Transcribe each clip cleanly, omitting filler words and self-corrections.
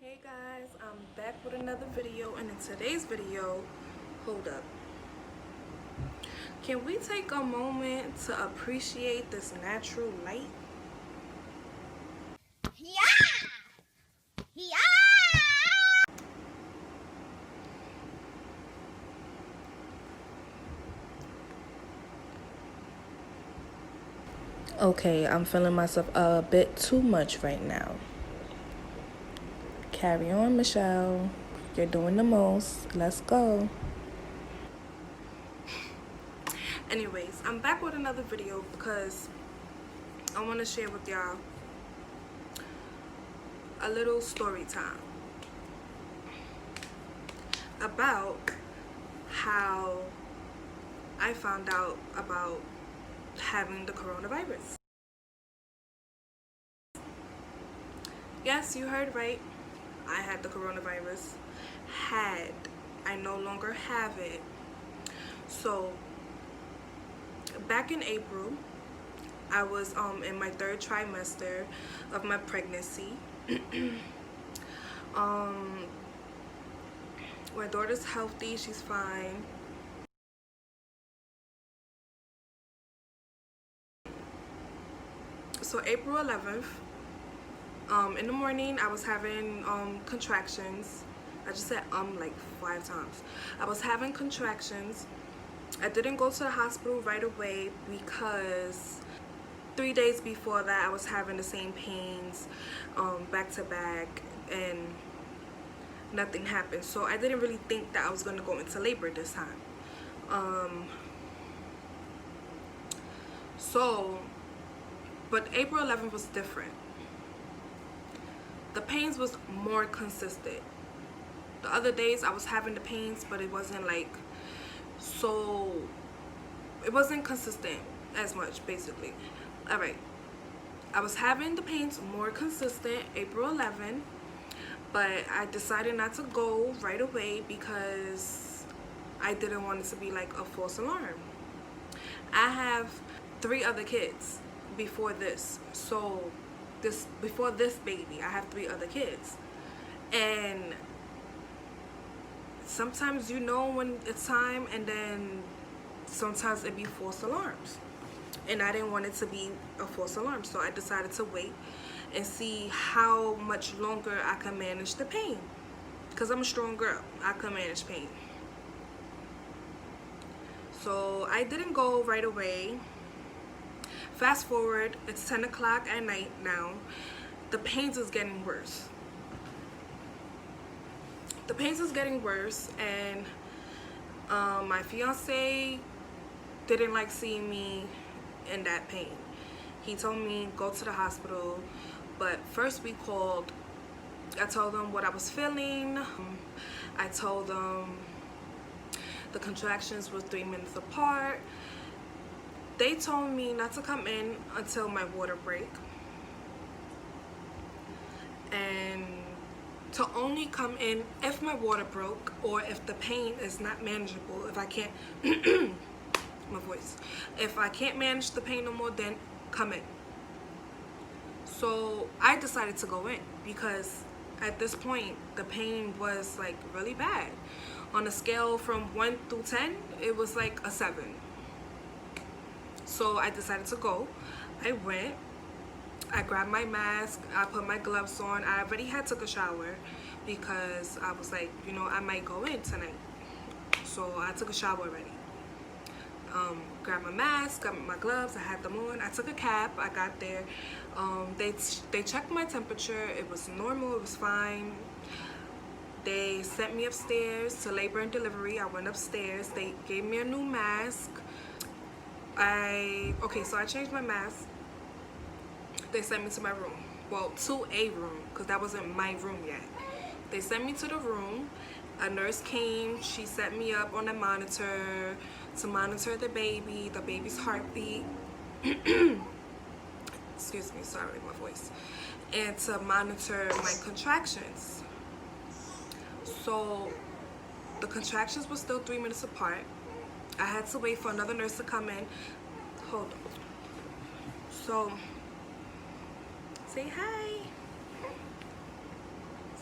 Hey guys, I'm back with another video, and in today's video, hold up. Can we take a moment to appreciate this natural light? Yeah! Yeah! Okay, I'm feeling myself a bit too much right now. Carry on, Michelle. You're doing the most. Let's go. Anyways, I'm back with another video because I want to share with y'all a little story time about how I found out about having the coronavirus. Yes, you heard right. I had the coronavirus. Had. I no longer have it. So, back in April, I was in my third trimester of my pregnancy. My daughter's healthy, she's fine. So April 11th, in the morning I was having contractions. I just said like 5 times. I was having contractions. I didn't go to the hospital right away because 3 days before that I was having the same pains back to back, and nothing happened. So I didn't really think that I was going to go into labor this time. But April 11th was different. The pains was more consistent. The other days I was having the pains, but it wasn't like it wasn't consistent as much, basically. Alright, I was having the pains more consistent April 11th, but I decided not to go right away because I didn't want it to be like a false alarm. I have 3 other kids before this. So before this baby, I have 3 other kids. And sometimes you know when it's time, and then sometimes it be false alarms. And I didn't want it to be a false alarm, so I decided to wait and see how much longer I can manage the pain. Because I'm a strong girl, I can manage pain. So I didn't go right away. Fast forward, it's 10 o'clock at night now. The pains is getting worse. The pains is getting worse, and my fiance didn't like seeing me in that pain. He told me go to the hospital, but first we called. I told them what I was feeling. I told them the contractions were 3 minutes apart. They told me not to come in until my water break, and to only come in if my water broke or if the pain is not manageable. If I can't my voice, if I can't manage the pain no more, then come in. So I decided to go in because at this point the pain was like really bad. On a scale from 1 through 10, it was like a 7. So I decided to go. I went. I grabbed my mask. I put my gloves on. I already had took a shower because I was like, you know, I might go in tonight. So I took a shower already. Grabbed my mask, got my gloves. I had them on. I took a cab. I got there. They checked my temperature. It was normal. It was fine. They sent me upstairs to labor and delivery. I went upstairs. They gave me a new mask. So I changed my mask. They sent me to my room. Well, to a room, because that wasn't my room yet. They sent me to the room. A nurse came. She set me up on a monitor to monitor the baby's heartbeat. Excuse me, sorry, my voice. And to monitor my contractions. So the contractions were still 3 minutes apart. I had to wait for another nurse to come in. Hold on. So, say hi.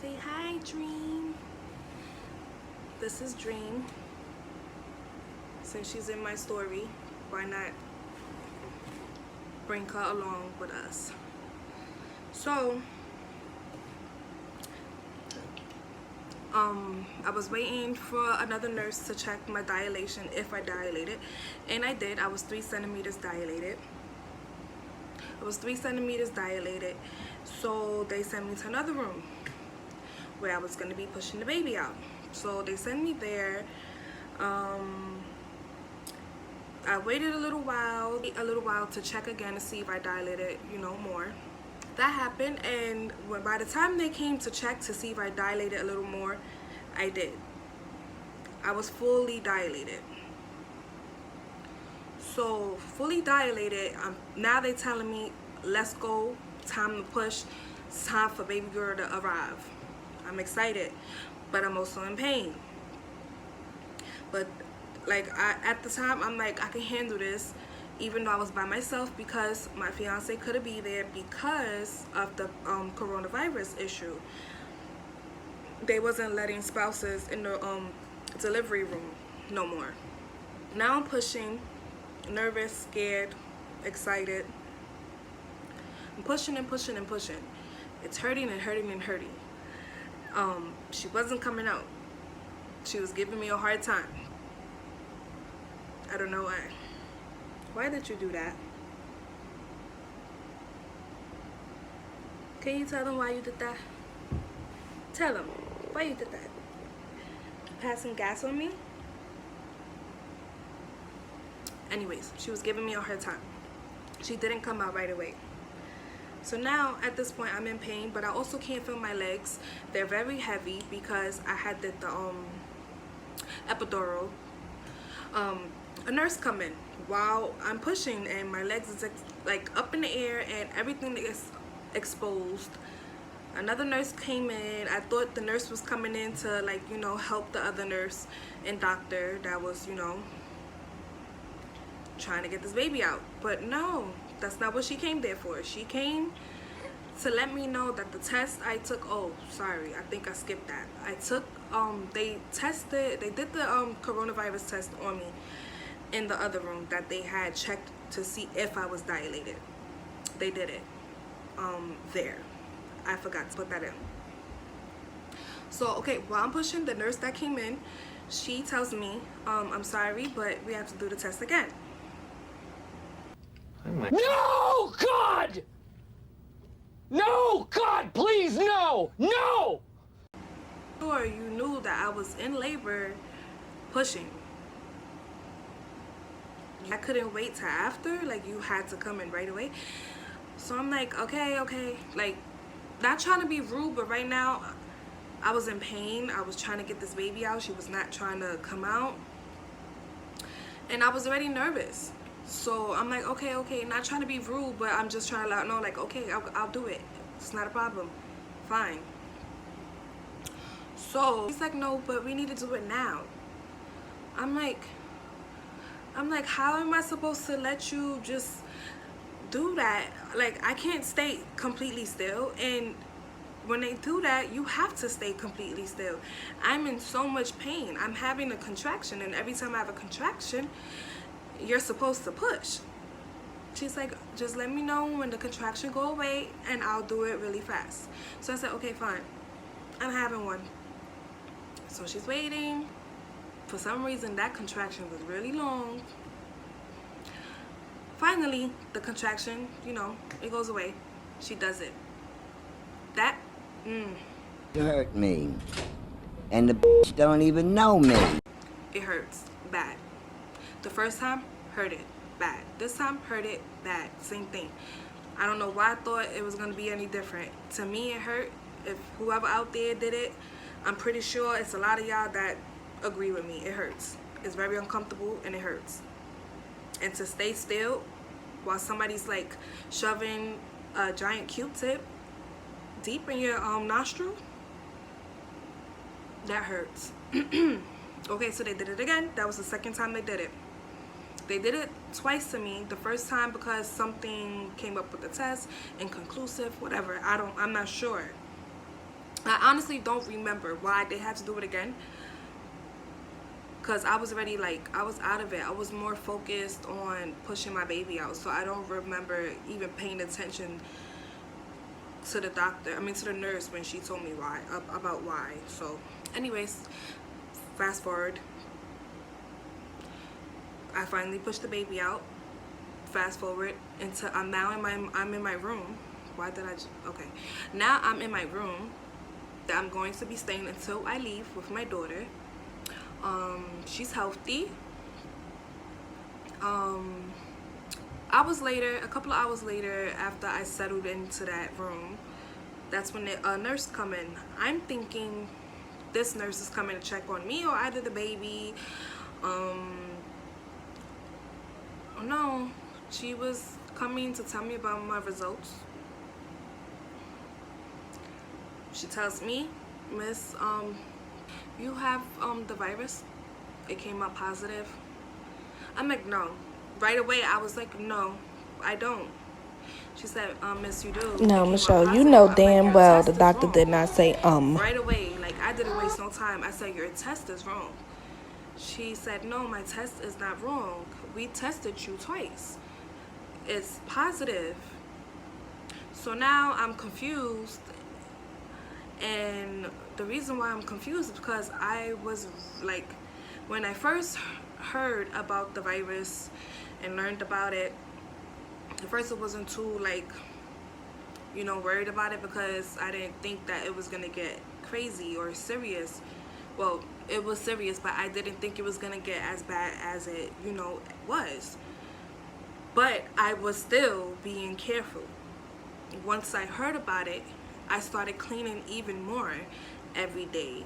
Say hi, Dream. This is Dream. Since she's in my story, why not bring her along with us? So, I was waiting for another nurse to check my dilation, if I dilated, and I did. I was 3 centimeters dilated. So they sent me to another room where I was going to be pushing the baby out. So they sent me there. I waited a little while to check again to see if I dilated, you know, more. That happened, and by the time they came to check to see if I dilated a little more, I did. I was fully dilated. So fully dilated, now they telling me, let's go, time to push, it's time for baby girl to arrive. I'm excited, but I'm also in pain. But like, at the time, I'm like, I can handle this, even though I was by myself, because my fiance couldn't be there because of the coronavirus issue. They wasn't letting spouses in the delivery room no more. Now I'm pushing, nervous, scared, excited. I'm pushing and pushing and pushing. It's hurting and hurting and hurting. She wasn't coming out. She was giving me a hard time. I don't know why. Why did you do that? Can you tell them why you did that? Tell them why you did that. Passing gas on me? Anyways, she was giving me a hard time. She didn't come out right away. So now, at this point, I'm in pain, but I also can't feel my legs. They're very heavy because I had the epidural. A nurse come in while I'm pushing, and my legs is like up in the air, and everything is exposed. Another nurse came in. I thought the nurse was coming in to, like, you know, help the other nurse and doctor that was, you know, trying to get this baby out. But no, that's not what she came there for. She came to let me know that the test I took, oh, sorry, I think I skipped that. I took, they did the coronavirus test on me in the other room that they had checked to see if I was dilated. They did it there. I forgot to put that in. So, okay, while I'm pushing, the nurse that came in, she tells me, I'm sorry, but we have to do the test again. No, God! No, God, please, no! No! Sure, you knew that I was in labor pushing. I couldn't wait till after, like, you had to come in right away. So I'm like, okay, like, not trying to be rude, but right now I was in pain. I was trying to get this baby out. She was not trying to come out, and I was already nervous. So I'm like, okay, not trying to be rude, but I'm just trying to let her know, like, okay, I'll do it. It's not a problem. Fine. So he's like, no, but we need to do it now. I'm like, how am I supposed to let you just do that? Like, I can't stay completely still, and when they do that, you have to stay completely still. I'm in so much pain. I'm having a contraction, and every time I have a contraction, you're supposed to push. She's like, just let me know when the contraction go away, and I'll do it really fast. So I said, okay, fine. I'm having one. So she's waiting. For some reason, that contraction was really long. Finally, the contraction, you know, it goes away. She does it. That, hurt me. And the bitch don't even know me. It hurts bad. The first time, hurt it bad. This time, hurt it bad. Same thing. I don't know why I thought it was going to be any different. To me, it hurt. If whoever out there did it, I'm pretty sure it's a lot of y'all that agree with me. It hurts. It's very uncomfortable, and it hurts. And to stay still while somebody's like shoving a giant Q-tip deep in your nostril, that hurts. Okay, so they did it again. That was the second time they did it. They did it twice to me. The first time because something came up with the test, inconclusive, whatever. I'm not sure. I honestly don't remember why they had to do it again, because I was already like, I was out of it. I was more focused on pushing my baby out, so I don't remember even paying attention to the doctor, I mean to the nurse, when she told me why, about why. So anyways, fast forward, I finally pushed the baby out. Fast forward into I'm in my room. Why did I okay, now I'm in my room that I'm going to be staying until I leave with my daughter. She's healthy. A couple of hours later, after I settled into that room, that's when a nurse come in. I'm thinking this nurse is coming to check on me or either the baby. No, she was coming to tell me about my results. She tells me, Miss, you have the virus. It came up positive. I'm like, no. Right away I was like, no, I don't. She said, Miss, you do. No, It came Michelle, up you positive. know I'm like, damn your well test the is doctor wrong. did not say Right away, like I didn't waste no time. I said, your test is wrong. She said, no, my test is not wrong. We tested you twice. It's positive. So now I'm confused. And the reason why I'm confused is because I was like, when I first heard about the virus and learned about it, at first it wasn't too like, you know, worried about it, because I didn't think that it was gonna get crazy or serious. Well, it was serious, but I didn't think it was gonna get as bad as it, you know, was. But I was still being careful. Once I heard about it, I started cleaning even more every day.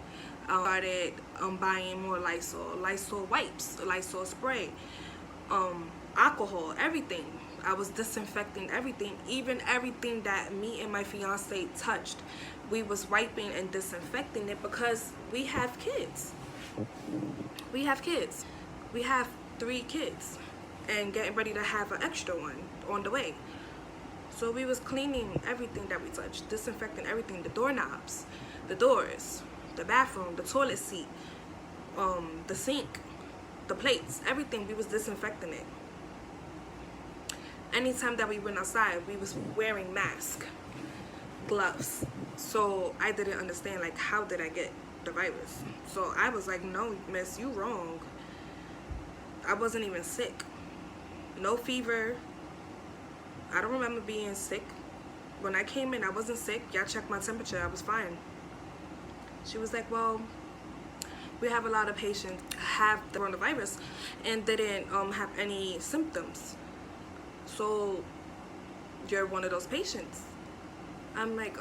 I started buying more Lysol wipes, Lysol spray, alcohol, everything. I was disinfecting everything, even everything that me and my fiance touched. We was wiping and disinfecting it because we have kids. We have 3 kids and getting ready to have an extra one on the way. So we was cleaning everything that we touched, disinfecting everything, the doorknobs, the doors, the bathroom, the toilet seat, the sink, the plates, everything. We was disinfecting it. Anytime that we went outside, we was wearing masks, gloves. So I didn't understand, like, how did I get the virus? So I was like, no, miss, you wrong. I wasn't even sick. No fever. I don't remember being sick. When I came in, I wasn't sick. Y'all checked my temperature. I was fine. She was like, well, we have a lot of patients have the coronavirus and didn't have any symptoms. So you're one of those patients. I'm like,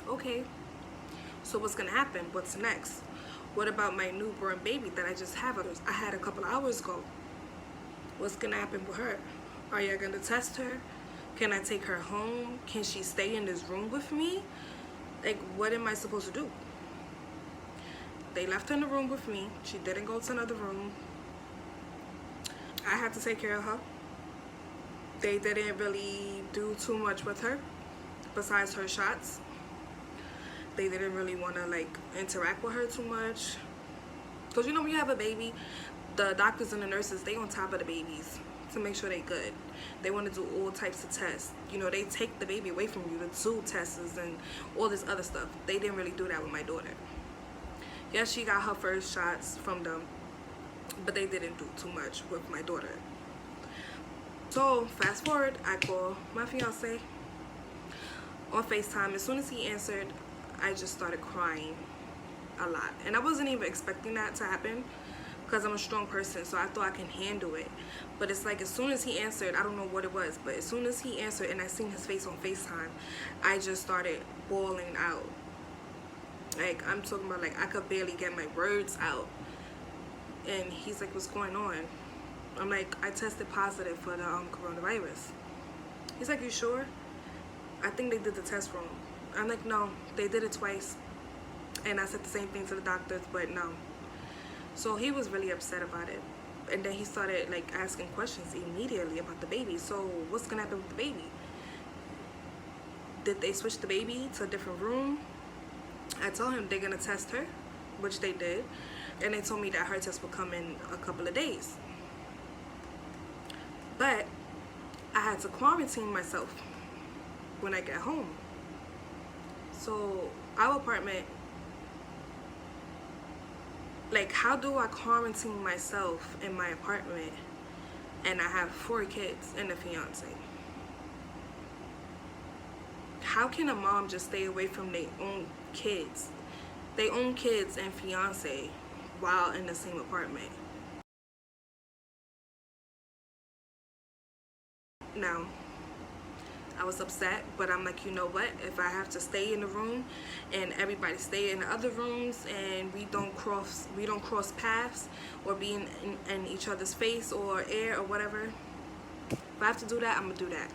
okay. So what's gonna happen? What's next? What about my newborn baby that I just had a couple hours ago? What's gonna happen with her? Are you gonna test her? Can I take her home? Can she stay in this room with me? Like, what am I supposed to do? They left her in the room with me. She didn't go to another room. I had to take care of her. They didn't really do too much with her besides her shots. They didn't really want to like interact with her too much, because you know when you have a baby, the doctors and the nurses, they on top of the babies to make sure they good. They want to do all types of tests. You know, they take the baby away from you, the stool tests and all this other stuff. They didn't really do that with my daughter. Yes, she got her first shots from them, but they didn't do too much with my daughter. So fast forward, I call my fiance on FaceTime. As soon as he answered, I just started crying a lot. And I wasn't even expecting that to happen, because I'm a strong person, so I thought I can handle it. But it's like, as soon as he answered, I don't know what it was, but as soon as he answered and I seen his face on FaceTime, I just started bawling out. Like, I'm talking about, like, I could barely get my words out. And he's like, what's going on? I'm like, I tested positive for the coronavirus. He's like, you sure? I think they did the test wrong. I'm like, no, they did it twice. And I said the same thing to the doctors, but no. So he was really upset about it. And then he started like asking questions immediately about the baby. So what's gonna happen with the baby? did they switch the baby to a different room? I told him they're gonna test her, which they did, and they told me that her test will come in a couple of days. But I had to quarantine myself when I get home. So our apartment, like, how do I quarantine myself in my apartment and I have 4 kids and a fiance? How can a mom just stay away from their own kids and fiance while in the same apartment? Now, I was upset, but I'm like, you know what? If I have to stay in the room and everybody stay in the other rooms and we don't cross paths or be in each other's face or air or whatever, if I have to do that, I'm gonna do that.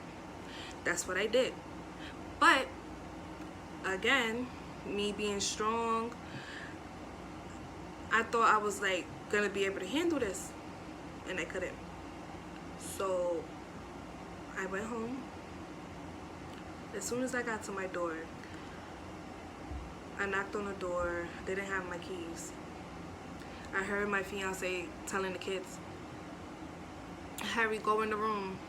That's what I did. But again, me being strong, I thought I was like gonna be able to handle this, and I couldn't. So I went home. As soon as I got to my door, I knocked on the door. They didn't have my keys. I heard my fiance telling the kids, "Harry, go in the room.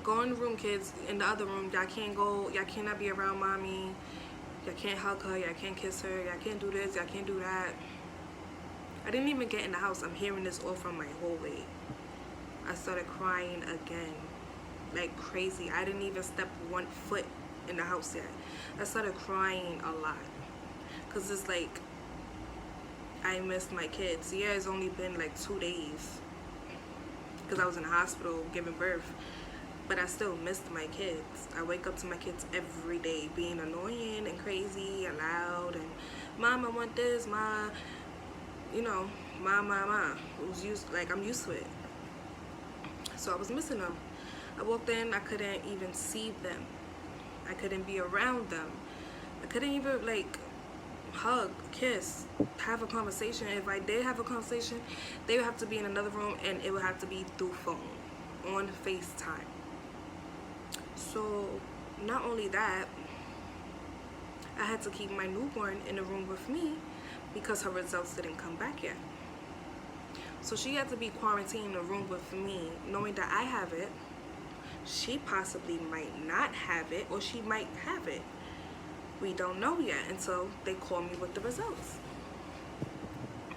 Go in the room, kids. In the other room, y'all can't go. Y'all cannot be around mommy. Y'all can't hug her. Y'all can't kiss her. Y'all can't do this. Y'all can't do that." I didn't even get in the house. I'm hearing this all from my hallway. I started crying again, like crazy. I didn't even step 1 foot in the house yet. I started crying a lot, cause it's like I missed my kids. Yeah, it's only been like 2 days, cause I was in the hospital giving birth, but I still missed my kids. I wake up to my kids every day, being annoying and crazy and loud and, "Mom, I want this, Ma," you know, Ma. It was I'm used to it. So I was missing them. I walked in, I couldn't even see them. I couldn't be around them. I couldn't even like hug, kiss, have a conversation. If I did have a conversation, they would have to be in another room and it would have to be through phone, on FaceTime. So not only that, I had to keep my newborn in the room with me because her results didn't come back yet. So she had to be quarantined in the room with me, knowing that I have it. She possibly might not have it, or she might have it. We don't know yet until they call me with the results.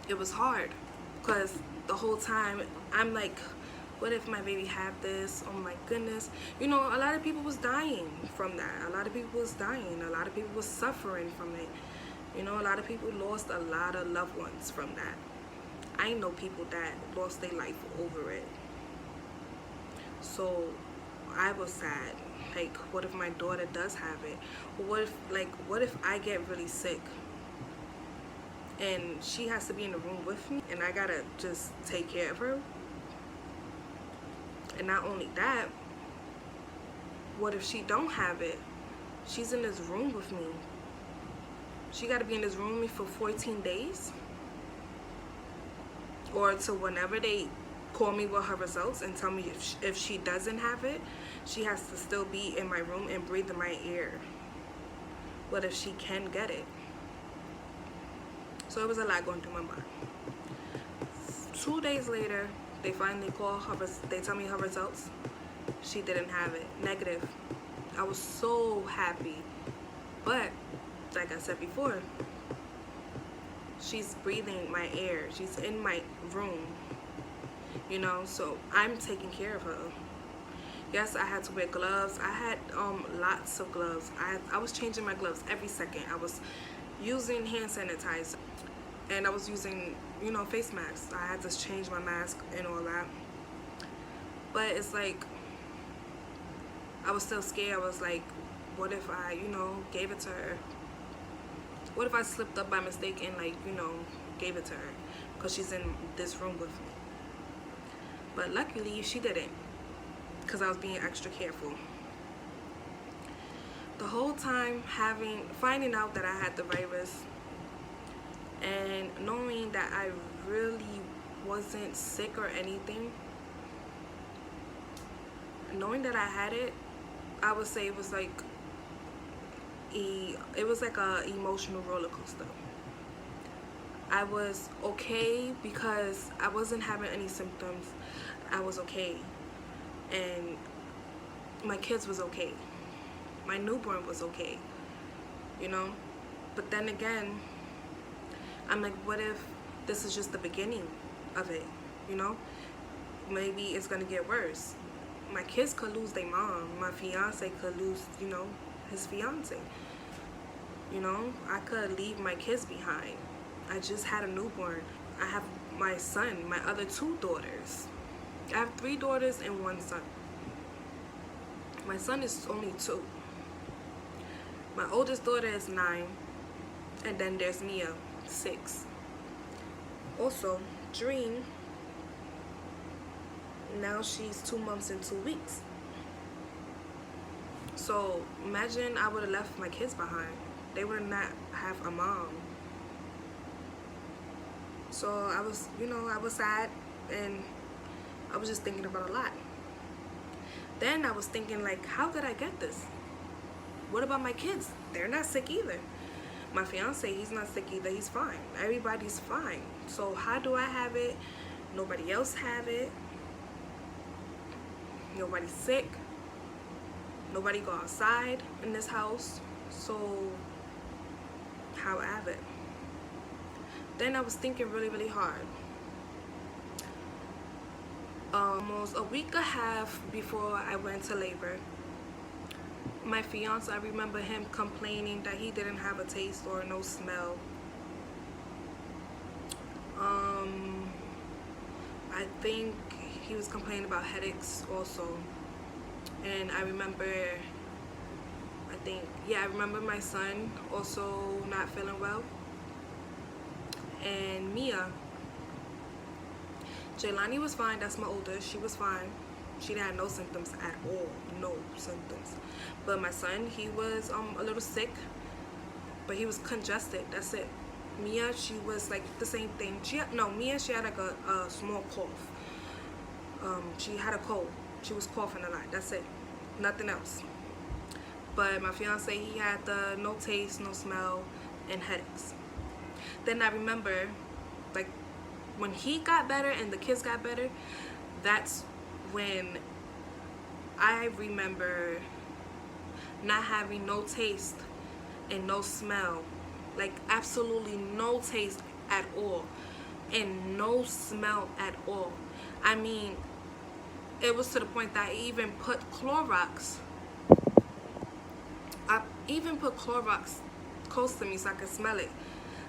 It was hard because the whole time I'm like, what if my baby had this? Oh my goodness. You know, a lot of people was dying from that. A lot of people was dying. A lot of people was suffering from it. You know, a lot of people lost a lot of loved ones from that. I know people that lost their life over it. So I was sad. Like, what if my daughter does have it? Or what if I get really sick and she has to be in the room with me and I gotta just take care of her? And not only that, what if she don't have it? She's in this room with me. She gotta be in this room with me for 14 days? Or to whenever they call me with her results and tell me if she doesn't have it, she has to still be in my room and breathe in my ear. What if she can get it? So it was a lot going through my mind. 2 days later, they finally call her, they tell me her results. She didn't have it, negative. I was so happy. But like I said before, she's breathing my air. She's in my room, you know, so I'm taking care of her. Yes, I had to wear gloves. I had lots of gloves. I was changing my gloves every second. I was using hand sanitizer and I was using, you know, face masks. I had to change my mask and all that. But it's like, I was still scared. I was like, what if I, you know, gave it to her? What if I slipped up by mistake and, like, you know, gave it to her because she's in this room with me? But luckily she didn't, because I was being extra careful. The whole time finding out that I had the virus and knowing that I really wasn't sick or anything, knowing that I had it, I would say it was like a emotional roller coaster. I was okay because I wasn't having any symptoms. I was okay, and my kids was okay. My newborn was okay, you know. But then again, I'm like, what if this is just the beginning of it, you know? Maybe it's gonna get worse. My kids could lose their mom. My fiance could lose, you know, his fiance. You know, I could leave my kids behind. I just had a newborn. I have my son, my other 2 daughters. I have 3 daughters and 1 son. My son is only 2. My oldest daughter is 9. And then there's Mia, 6. Also, Dream, now she's 2 months and 2 weeks. So imagine I would have left my kids behind. They would not have a mom. So I was, you know, I was sad, and I was just thinking about a lot. Then I was thinking, like, how did I get this? What about my kids? They're not sick either. My fiance, he's not sick either. He's fine. Everybody's fine. So how do I have it? Nobody else have it. Nobody's sick. Nobody go outside in this house. So how I have it? Then I was thinking really, really hard. Almost a week and a half before I went to labor, my fiance, I remember him complaining that he didn't have a taste or no smell. I think he was complaining about headaches also. And I remember, I remember my son also not feeling well. And Mia, Jaylani was fine. That's my oldest. She was fine. She didn't have no symptoms at all. No symptoms. But my son, he was a little sick, but he was congested. That's it. Mia, she was like the same thing. Mia, she had like a small cough. She had a cold. She was coughing a lot. That's it. Nothing else. But my fiance, he had the no taste, no smell, and headaches. Then I remember, like, when he got better and the kids got better, that's when I remember not having no taste and no smell. Like, absolutely no taste at all and no smell at all. I mean, it was to the point that I even put Clorox. I even put Clorox close to me so I could smell it.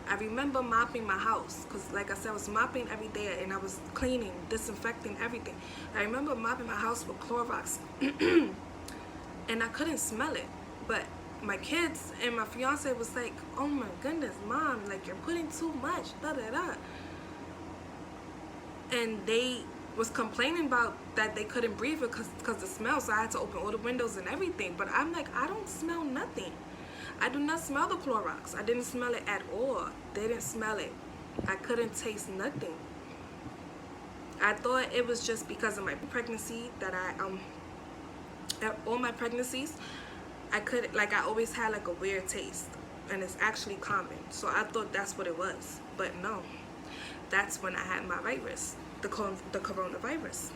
I remember mopping my house because, like I said, I was mopping every day and I was cleaning, disinfecting everything. I remember mopping my house with Clorox and I couldn't smell it. But my kids and my fiance was like, oh my goodness, Mom, like, you're putting too much, da da da. And they was complaining about that they couldn't breathe because the smell, so I had to open all the windows and everything. But I'm like, I don't smell nothing. I do not smell the Clorox. I didn't smell it at all. They didn't smell it. I couldn't taste nothing. I thought it was just because of my pregnancy that all my pregnancies, I always had like a weird taste, and it's actually common. So I thought that's what it was, but no. That's when I had my virus, the coronavirus.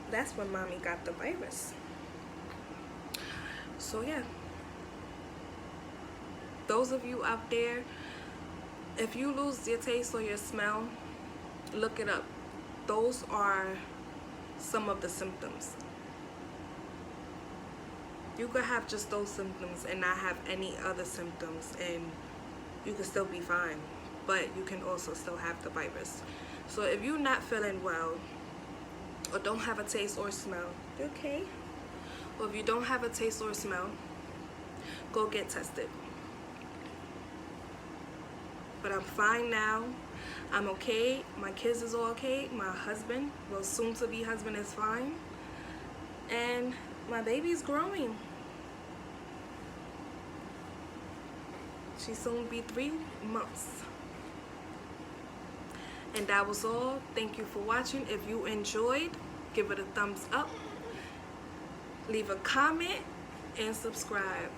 That's when Mommy got the virus. So yeah, those of you out there, if you lose your taste or your smell, look it up. Those are some of the symptoms. You could have just those symptoms and not have any other symptoms, and you can still be fine, but you can also still have the virus. So if you're not feeling well or don't have a taste or smell, okay? Or if you don't have a taste or smell, go get tested. But I'm fine now. I'm okay. My kids is all okay. My husband, well, soon to be husband, is fine. And my baby's growing. She's soon be 3 months. And that was all. Thank you for watching. If you enjoyed, give it a thumbs up. leave a comment, and subscribe.